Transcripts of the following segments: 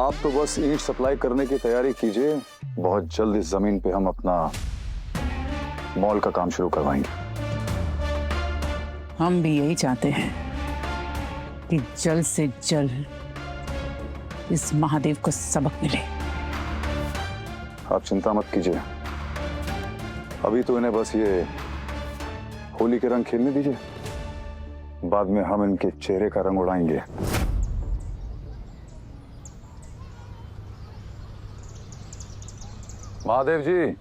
आप तो बस ईंट सप्लाई करने की तैयारी कीजिए, बहुत जल्द इस जमीन पे हम अपना मॉल का काम शुरू करवाएंगे। हम भी यही चाहते हैं कि जल्द से जल्द इस महादेव को सबक मिले। आप चिंता मत कीजिए, अभी तो इन्हें बस ये होली के रंग खेलने दीजिए, बाद में हम इनके चेहरे का रंग उड़ाएंगे। महादेव जी।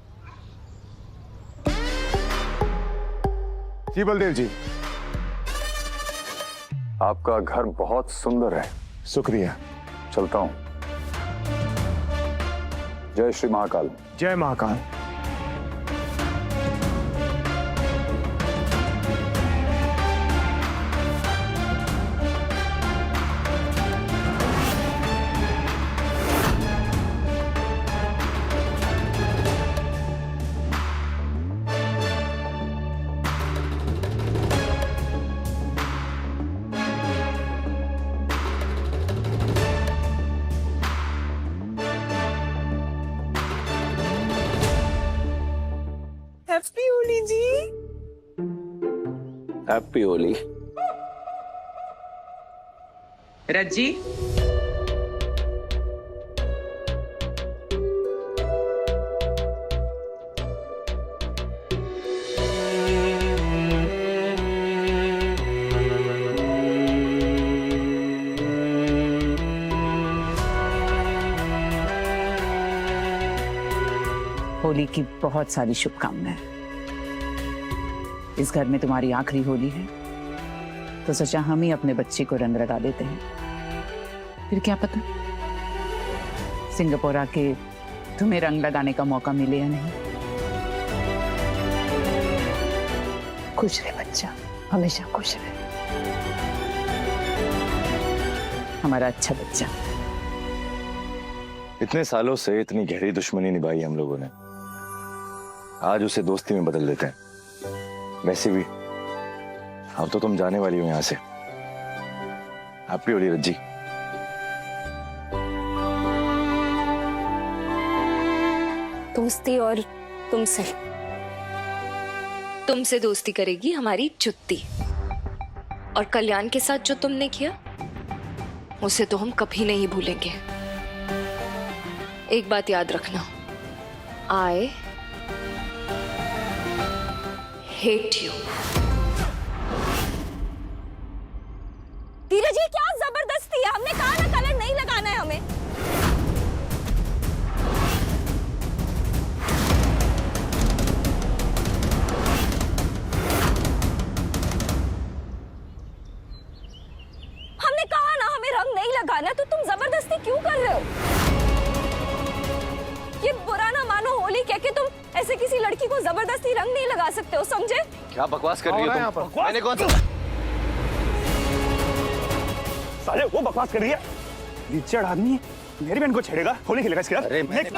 जी बलदेव जी। आपका घर बहुत सुंदर है। शुक्रिया। चलता हूं। जय श्री महाकाल। जय महाकाल। हैप्पी होली जी। हैप्पी होली। रज्जी, होली की बहुत सारी शुभकामनाएं। इस घर में तुम्हारी आखिरी होली है, तो सोचा हम ही अपने बच्चे को रंग लगा देते हैं। फिर क्या पता सिंगापुर आके तुम्हें रंग लगाने का मौका मिले या नहीं। खुश रहे बच्चा, हमेशा खुश रहे, हमारा अच्छा बच्चा। इतने सालों से इतनी गहरी दुश्मनी निभाई हम लोगों ने, आज उसे दोस्ती में बदल देते हैं। वैसे भी अब तो तुम जाने वाली हो यहां से। हैप्पी होली रज्जी। दोस्ती और तुमसे दोस्ती करेगी हमारी जुत्ती। और कल्याण के साथ जो तुमने किया उसे तो हम कभी नहीं भूलेंगे। एक बात याद रखना, I hate you। धीरज जी, क्या जबरदस्ती है? हमने कहा ना कलर नहीं लगाना है हमें। हमने कहा ना हमें रंग नहीं लगाना, तो तुम जबरदस्ती क्यों कर रहे हो? ये बुरा ना मानो, होली कह के तुम ऐसे किसी लड़की को जबरदस्ती रंग नहीं लगा सकते हो, समझे? क्या बकवास कर रही हो तुम? मैंने कौन सा साले वो बकवास कर रही है। लिच्चड़ आदमी मेरी बहन को छेड़ेगा, होली खेलेगा इसके साथ। अरे मैंने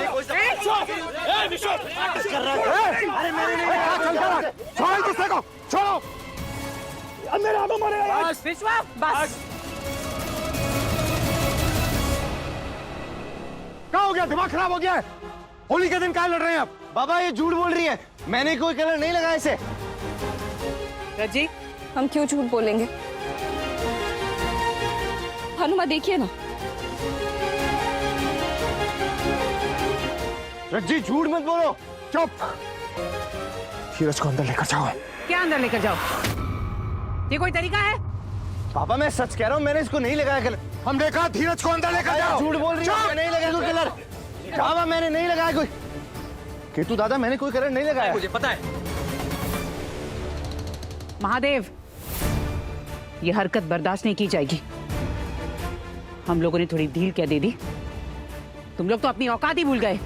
अरे मेरे नहीं, छोड़ो किससे को, छोड़ो। अब मेरे हाथों मारेगा यार। विश्वास, बस। क्या हो गया? दिमाग खराब हो गया है? होली के दिन क्या लड़ रहे हैं आप? बाबा ये झूठ बोल रही है, मैंने कोई कलर नहीं लगाया इसे। रज्जी, हम क्यों झूठ बोलेंगे? हनुमा देखिए ना। रज्जी झूठ मत बोलो। चुप। धीरज को अंदर लेकर जाओ। क्या अंदर लेकर जाओ? ये कोई तरीका है? पापा मैं सच कह रहा हूँ, मैंने इसको नहीं लगाया कलर। हमने कहा धीरज को अंदर लेकर जाओ। झूठ बोल रही है, नहीं लगाया कोई कलर। बाबा मैंने नहीं लगाया कोई। केतु दादा मैंने कोई कलर नहीं लगाया। मुझे पता है। महादेव, ये हरकत बर्दाश्त नहीं की जाएगी। हम लोगों ने थोड़ी ढील क्या दे दी? तुम लोग तो अपनी औकात ही भूल गए।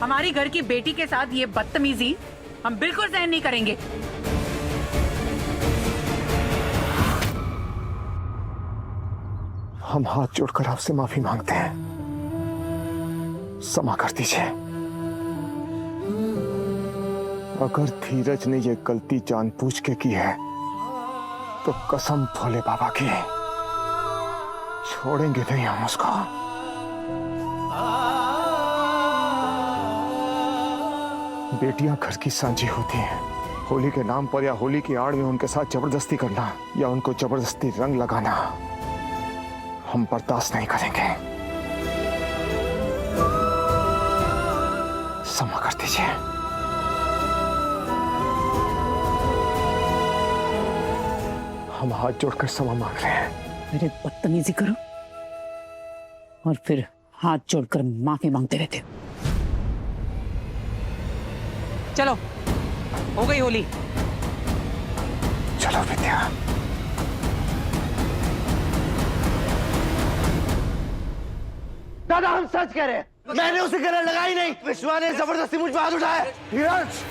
हमारी घर की बेटी के साथ ये बदतमीजी हम बिल्कुल सहन नहीं करेंगे। हम हाथ जोड़कर आपसे माफी मांगते हैं, क्षमा कर दीजिए। अगर धीरज ने यह गलती जानबूझ के की है तो कसम भोले बाबा की छोड़ेंगे नहीं हम उसको। बेटियां घर की सांझी होती हैं। होली के नाम पर या होली की आड़ में उनके साथ जबरदस्ती करना या उनको जबरदस्ती रंग लगाना हम बर्दाश्त नहीं करेंगे। क्षमा कर दीजिए। हम हाथ जोड़कर क्षमा मांग रहे हैं। मेरे बदतमीजी करो और फिर हाथ जोड़कर माफी मांगते रहते हो। चलो, हो गई होली। चलो विद्या। दादा हम सच कह रहे हैं, मैंने उसे गले लगाई नहीं। विश्वा ने जबरदस्ती मुझ पर हाथ उठाया। धीरज,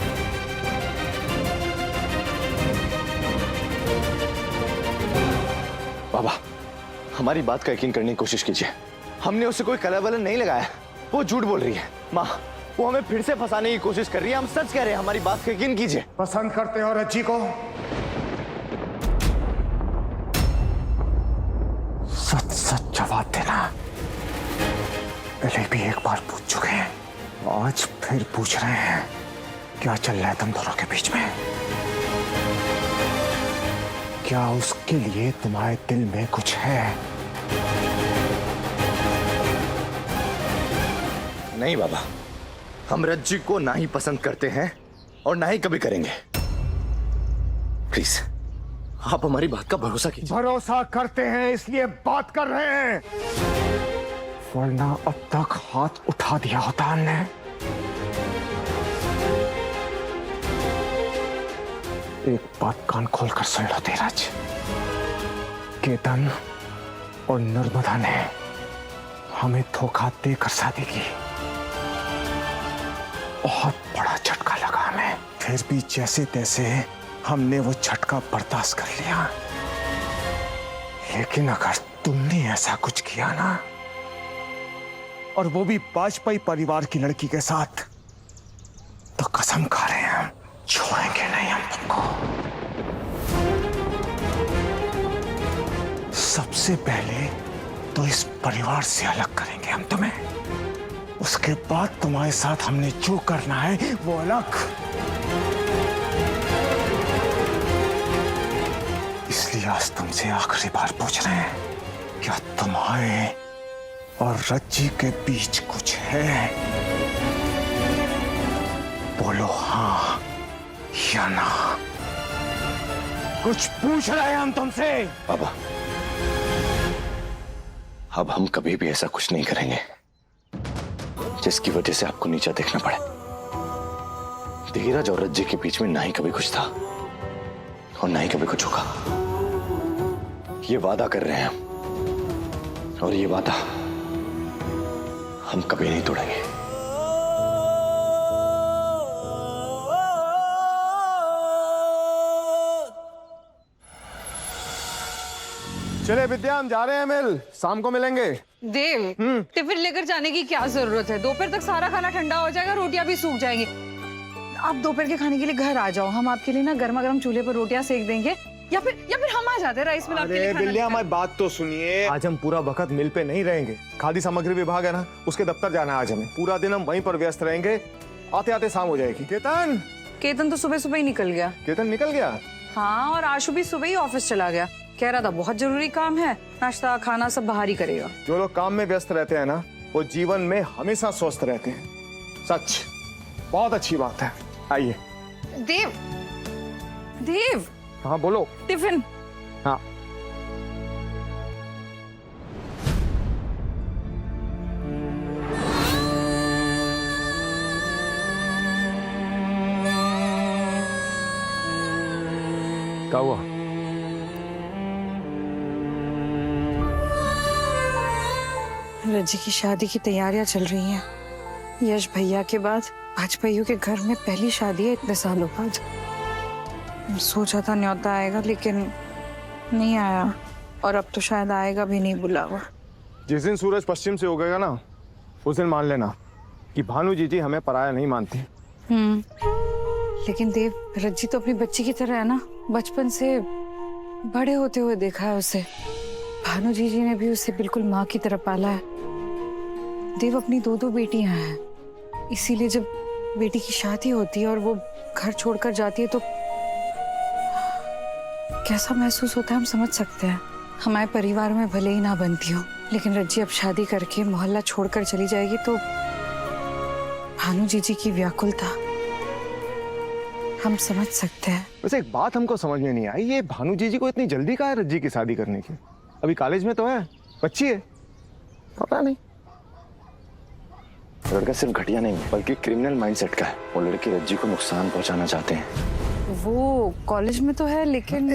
बाबा, हमारी बात का यकीन करने की कोशिश कीजिए। हमने उसे कोई कलर वलर नहीं लगाया। वो झूठ बोल रही है। माँ, वो हमें फिर से फंसाने की कोशिश कर रही है। हम सच कह रहे हैं, हमारी बात का यकीन कीजिए। पसंद करते हो रज्जी को? सच सच जवाब देना। पहले भी एक बार पूछ चुके हैं, आज फिर पूछ रहे हैं। क्या चल रहा है तुम दोनों के बीच में? क्या उसके लिए तुम्हारे दिल में कुछ है? नहीं बाबा, हम रज्जी को ना ही पसंद करते हैं और ना ही कभी करेंगे। प्लीज, आप हमारी बात का भरोसा कीजिए। भरोसा करते हैं इसलिए बात कर रहे हैं, वरना अब तक हाथ उठा दिया होता हमने। एक बात कान खोलकर सुन लो धीरज। केतन और नर्मदा ने हमें धोखा देकर शादी की। बहुत बड़ा झटका लगा हमें। फिर भी जैसे तैसे हमने वो झटका बर्दाश्त कर लिया। लेकिन अगर तुमने ऐसा कुछ किया ना, और वो भी वाजपेयी परिवार की लड़की के साथ, तो कसम खा रहे हैं हम छोड़ेंगे नहीं हम तुमको। सबसे पहले तो इस परिवार से अलग करेंगे हम तुम्हें। उसके बाद तुम्हारे साथ हमने जो करना है वो अलग। इसलिए आज तुमसे आखिरी बार पूछ रहे हैं, क्या तुम्हारे और रज्जी के बीच कुछ है? बोलो हाँ या ना। कुछ पूछ रहे हैं हम तुमसे। बाबा, अब हम कभी भी ऐसा कुछ नहीं करेंगे जिसकी वजह से आपको नीचा देखना पड़े। धीरज और रज्जी के बीच में ना ही कभी कुछ था और ना ही कभी कुछ होगा। ये वादा कर रहे हैं हम, और ये वादा हम कभी नहीं तोड़ेंगे। चले विद्या, हम जा रहे हैं मिल, शाम को मिलेंगे। देव, टिफिन लेकर जाने की क्या जरूरत है? दोपहर तक सारा खाना ठंडा हो जाएगा, रोटियां भी सूख जाएंगी। आप दोपहर के खाने के लिए घर आ जाओ, हम आपके लिए ना गर्मा गर्म चूल्हे पर रोटियां सेक देंगे, या फिर हम आ जाते हैं राइस मिल आपके लिए खाना। बिल्लिया, हमारी बात तो सुनिए। आज हम पूरा वक्त मिल पे नहीं रहेंगे। खादी सामग्री विभाग है ना, उसके दफ्तर जाना है आज हमें। पूरा दिन हम वहीं पर व्यस्त रहेंगे। आते आते शाम हो जाएगी। केतन तो सुबह सुबह ही निकल गया। केतन निकल गया? हाँ, और आशु भी सुबह ही ऑफिस चला गया। कह रहा था बहुत जरूरी काम है, नाश्ता खाना सब बाहर ही करेगा। जो लोग काम में व्यस्त रहते हैं ना, वो जीवन में हमेशा स्वस्थ रहते हैं। सच, बहुत अच्छी बात है। आइए। देव, देव। हाँ बोलो। टिफिन। हाँ। क्या हुआ? रज्जी की शादी की तैयारियां चल रही हैं। यश भैया के बाद वाजपेयी के घर में पहली शादी है इतने सालों बाद। सोचा था न्योता आएगा, लेकिन नहीं आया, और अब तो शायद आएगा भी नहीं बुलावा। जिस दिन सूरज पश्चिम से उगेगा ना, उस दिन मान लेना कि भानु जीजी हमें पराया नहीं मानती। लेकिन देव, रज्जी तो अपनी बच्ची की तरह है ना, बचपन से बड़े होते हुए देखा है उसे। भानु जी ने भी उसे बिल्कुल माँ की तरह पाला है। देव अपनी दो बेटियां हैं, इसीलिए जब बेटी की शादी होती है और वो घर छोड़कर जाती है तो कैसा महसूस होता है हम समझ सकते हैं। हमारे परिवार में भले ही ना बनती हो, लेकिन रज्जी अब शादी करके मोहल्ला छोड़कर चली जाएगी तो भानु जी की व्याकुलता हम समझ सकते हैं। वैसे एक बात हमको समझ में नहीं आई, ये भानु जी को इतनी जल्दी कहा है रज्जी की शादी करने की? अभी कॉलेज में तो है, बच्ची है, पता नहीं। लड़का सिर्फ घटिया नहीं है बल्कि क्रिमिनल माइंडसेट का है। वो लड़की रज्जी को नुकसान पहुंचाना चाहते हैं। वो कॉलेज में तो है लेकिन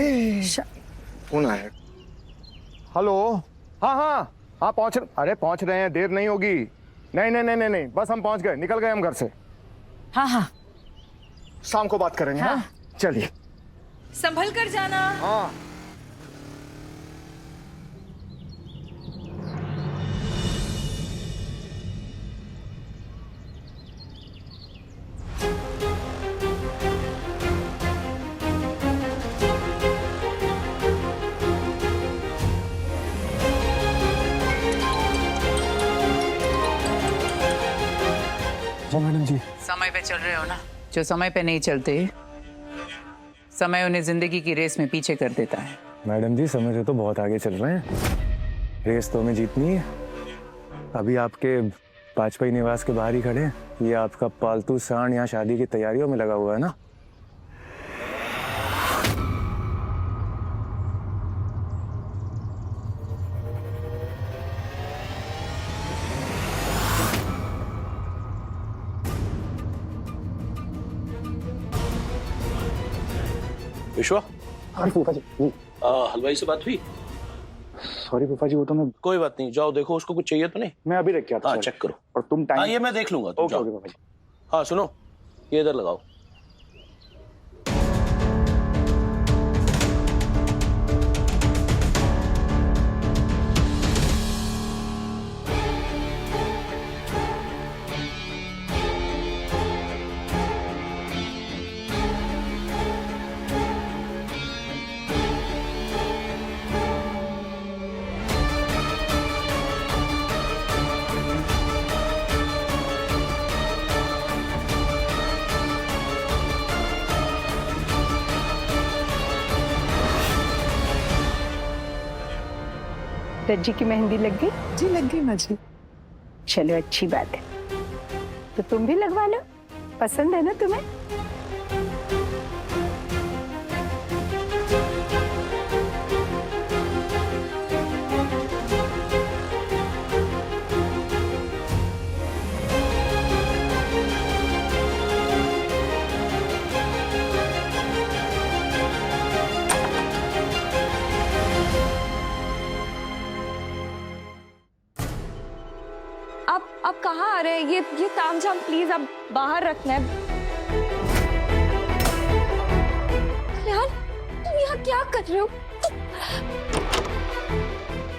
कौन आया? हेलो, हाँ पहुंच रहे हैं, देर नहीं होगी। नहीं, बस हम पहुंच गए, निकल गए हम घर से। हाँ शाम को बात करेंगे। हाँ चलिए, संभल कर जाना। हाँ। मैडम जी, समय पे चल रहे हो ना? जो समय पे नहीं चलते, समय उन्हें जिंदगी की रेस में पीछे कर देता है। मैडम जी समय से तो बहुत आगे चल रहे हैं, रेस तो हमें जीतनी है। अभी आपके वाजपेयी निवास के बाहर ही खड़े हैं। ये आपका पालतू सांड यहाँ शादी की तैयारियों में लगा हुआ है ना? विश्वा, हाँ फूफा जी। हलवाई से बात हुई? सॉरी फूफा जी, वो तो मैं कोई बात नहीं, जाओ देखो उसको कुछ चाहिए तो नहीं। मैं अभी रख के आता हूँ। हाँ चेक करो। और तुम टाइम? हाँ ये मैं देख लूंगा, तुम ओके जाओ। ओके फूफा जी। हाँ सुनो, ये इधर लगाओ। रज्जी की मेहंदी लग गई? जी लग गई माँ जी। चलो अच्छी बात है, तो तुम भी लगवा लो, पसंद है ना तुम्हें? आप कहाँ आ रहे हैं? ये तामझाम प्लीज आप बाहर रखना है। यार तुम यहाँ क्या कर रहे हो?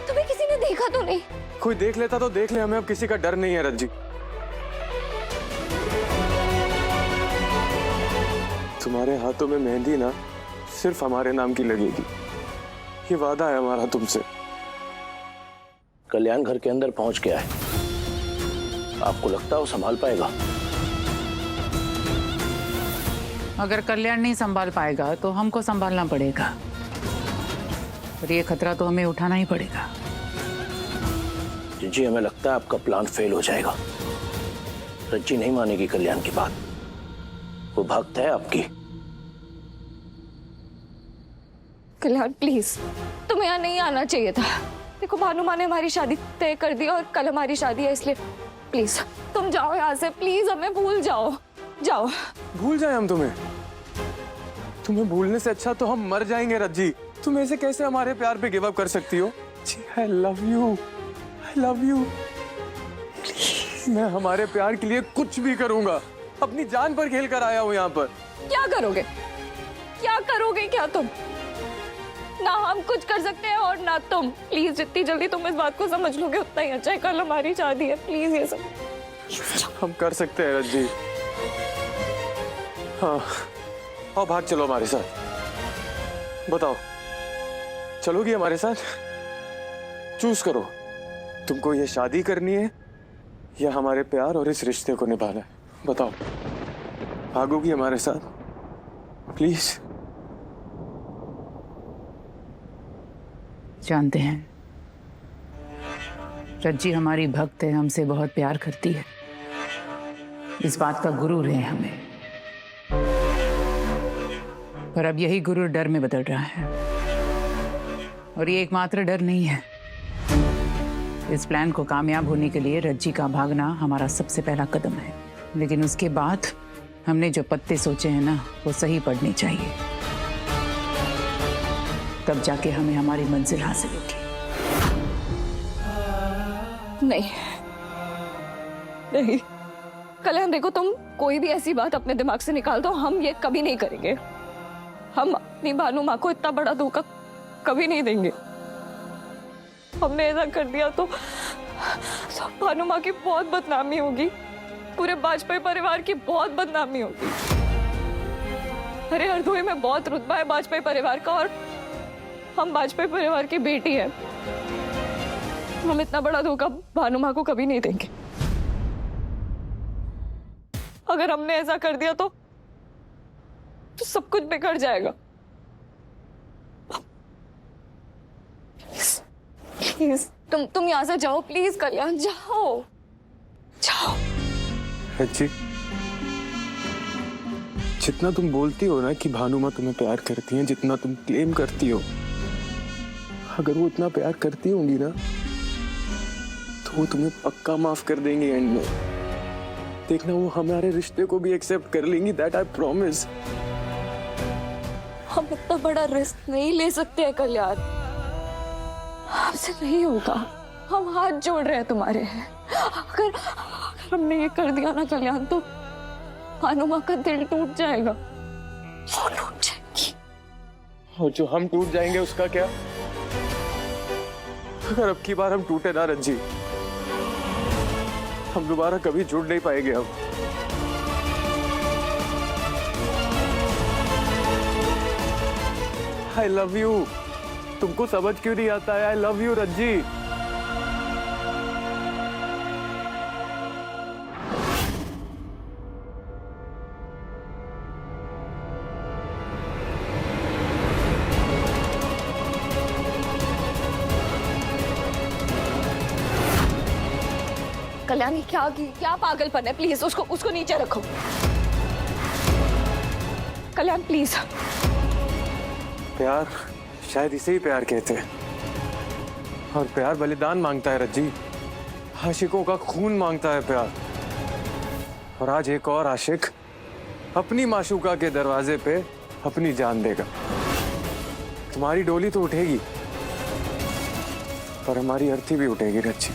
तुम्हें किसी ने देखा तो नहीं? कोई देख लेता तो देख ले, हमें अब किसी का डर नहीं है रज्जी। तुम्हारे हाथों में मेहंदी ना सिर्फ हमारे नाम की लगेगी, ये वादा है हमारा तुमसे। कल्याण घर के अंदर पहुंच गया है, आपको लगता है वो संभाल पाएगा? अगर कल्याण नहीं संभाल पाएगा तो हमको संभालना पड़ेगा, और ये खतरा तो हमें उठाना ही पड़ेगा। जी हमें लगता है आपका प्लान फेल हो जाएगा। रज्जी नहीं मानेगी कल्याण की बात, वो भक्त है आपकी। कल्याण प्लीज, तुम्हें यहाँ नहीं आना चाहिए था। देखो भानु माँ ने हमारी शादी तय कर दी और कल हमारी शादी है, इसलिए प्लीज तुम जाओ यहाँ से, प्लीज हमें भूल जाओ। जाओ। भूल जाए हम तुम्हें? तुम्हें भूलने से अच्छा तो हम मर जाएंगे रज्जी। तुम ऐसे कैसे हमारे प्यार पे गिव अप कर सकती हो? I love you, I love you. मैं हमारे प्यार के लिए कुछ भी करूंगा, अपनी जान पर खेल कर आया हूँ यहाँ पर। क्या करोगे? क्या करोगे क्या तुम? ना हम कुछ कर सकते हैं और ना तुम। प्लीज जितनी जल्दी तुम इस बात को समझ लोगे उतना ही अच्छा है। कल हमारी शादी है, प्लीज ये सब हम कर सकते हैं रज्जी। हाँ, आओ भाग चलो हमारे साथ। बताओ, चलोगी हमारे साथ? चूज करो, तुमको ये शादी करनी है या हमारे प्यार और इस रिश्ते को निभाना है? बताओ, भागोगी हमारे साथ? प्लीज। जानते हैं, रज्जी हमारी भक्त है, हमसे बहुत प्यार करती है, इस बात का गुरूर है हमें। पर अब यही गुरूर डर में बदल रहा है, और ये एकमात्र डर नहीं है। इस प्लान को कामयाब होने के लिए रज्जी का भागना हमारा सबसे पहला कदम है, लेकिन उसके बाद हमने जो पत्ते सोचे हैं ना, वो सही पड़ने चाहिए, तब जाके हमें हमारी मंजिल हासिल होगी। नहीं नहीं कल्याण, देखो तुम कोई भी ऐसी बात अपने दिमाग से निकाल दो, हम ये कभी नहीं करेंगे। हम अपनी भानु माँ को इतना बड़ा धोखा कभी नहीं देंगे। हमने ऐसा कर दिया तो भानु माँ की बहुत बदनामी होगी, पूरे वाजपेयी परिवार की बहुत बदनामी होगी। अरे हरदोई में बहुत रुतबा है वाजपेयी परिवार का, और हम वाजपेयी परिवार की बेटी है। हम इतना बड़ा धोखा भानु माँ को कभी नहीं देंगे। अगर हमने ऐसा कर दिया तो सब कुछ बिगड़ जाएगा। प्लीज तुम यहाँ से जाओ, प्लीज कल्याण, जाओ जाओ। रज्जी, जितना तुम बोलती हो ना कि भानु माँ तुम्हें प्यार करती हैं, जितना तुम क्लेम करती हो, अगर वो इतना प्यार करती होंगी ना, तो वो तुम्हें पक्का माफ कर देंगे एंड में। देखना, वो हमारे रिश्ते को भी एक्सेप्ट कर लेंगी, दैट आई प्रॉमिस। हम इतना बड़ा रिस्क नहीं ले सकते हैं कल्याण, हमसे नहीं होगा। हम हाथ जोड़ रहे हैं तुम्हारे। अगर हमने ये कर दिया ना कल्याण, तो भानु माँ का दिल टूट जाएगा, वो टूट जाएगी। और जो हम टूट जाएंगे उसका क्या? अगर अब की बार हम टूटे ना रज्जी, हम दोबारा कभी जुड़ नहीं पाएंगे। अब आई लव यू। तुमको समझ क्यों नहीं आता है? आई लव यू रज्जी। कल्याणी, क्या पागलपन है? प्लीज उसको नीचे रखो। कल्याण प्लीज। प्यार, शायद इसे ही प्यार कहते हैं। और प्यार बलिदान मांगता है रज्जी, आशिकों का खून मांगता है प्यार। और आज एक और आशिक अपनी माशूका के दरवाजे पे अपनी जान देगा। तुम्हारी डोली तो उठेगी, पर हमारी अर्थी भी उठेगी रज्जी।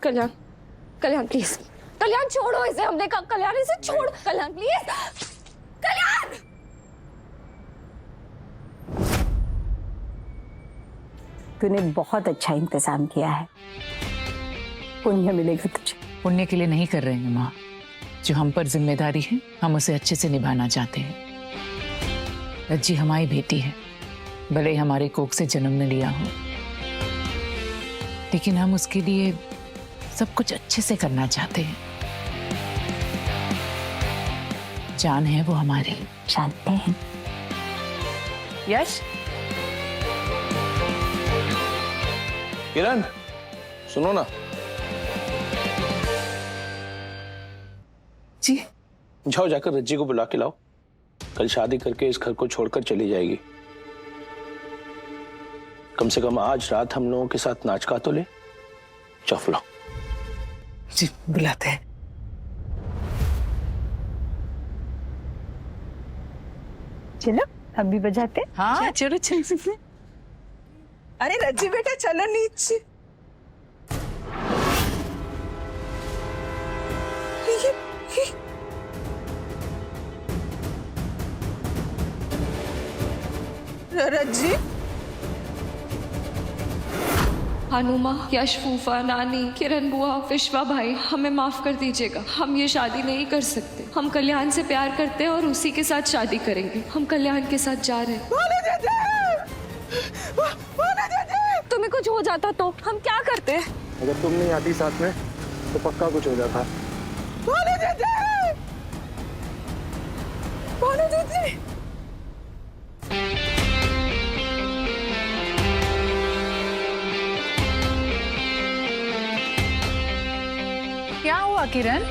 कल्याण, कल्याण प्लीज, कल्याण छोड़ो इसे। हमने कहा कल्याण इसे छोड़। कल्याण प्लीज, कल्याण। तूने बहुत अच्छा इंतजाम किया है, पुण्य मिलेगा तुझे। पुण्य के लिए नहीं कर रहे हैं माँ, जो हम पर जिम्मेदारी है हम उसे अच्छे से निभाना चाहते हैं। रज्जी हमारी बेटी है, भले ही हमारे कोख से जन्म न लिया हो, लेकिन हम उसके लिए सब कुछ अच्छे से करना चाहते हैं। जान है वो हमारी। जानते हैं। यश, किरण सुनो ना। जी। जाओ जाकर रज्जी को बुला के लाओ, कल शादी करके इस घर को छोड़कर चली जाएगी। कम से कम आज रात हम लोगों के साथ नाच का तो ले। चफलो। जी बुलाते हैं। चलो हम भी बजाते। हाँ चलो चलो। अरे रज्जी बेटा चलो नीचे। रज्जी, हनुमा, यश फूफा, नानी, किरण बुआ, विश्वा भाई, हमें माफ कर दीजिएगा। हम ये शादी नहीं कर सकते। हम कल्याण से प्यार करते हैं और उसी के साथ शादी करेंगे। हम कल्याण के साथ जा रहे हैं। हमें कुछ हो जाता तो हम क्या करते? अगर तुम नहीं आती साथ में तो पक्का कुछ हो जाता। भानु दीदी! भानु दीदी! क्या हुआ किरण?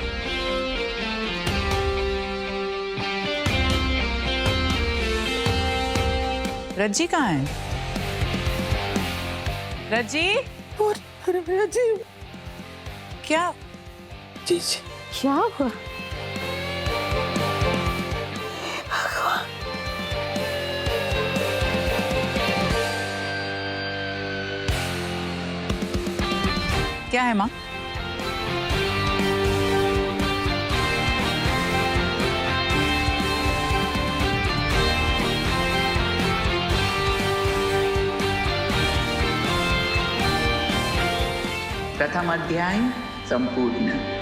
रज्जी कहाँ है? रज्जी? रज्जी! क्या? जी जी। क्या हुआ? क्या है माँ? प्रथम अध्याय संपूर्ण।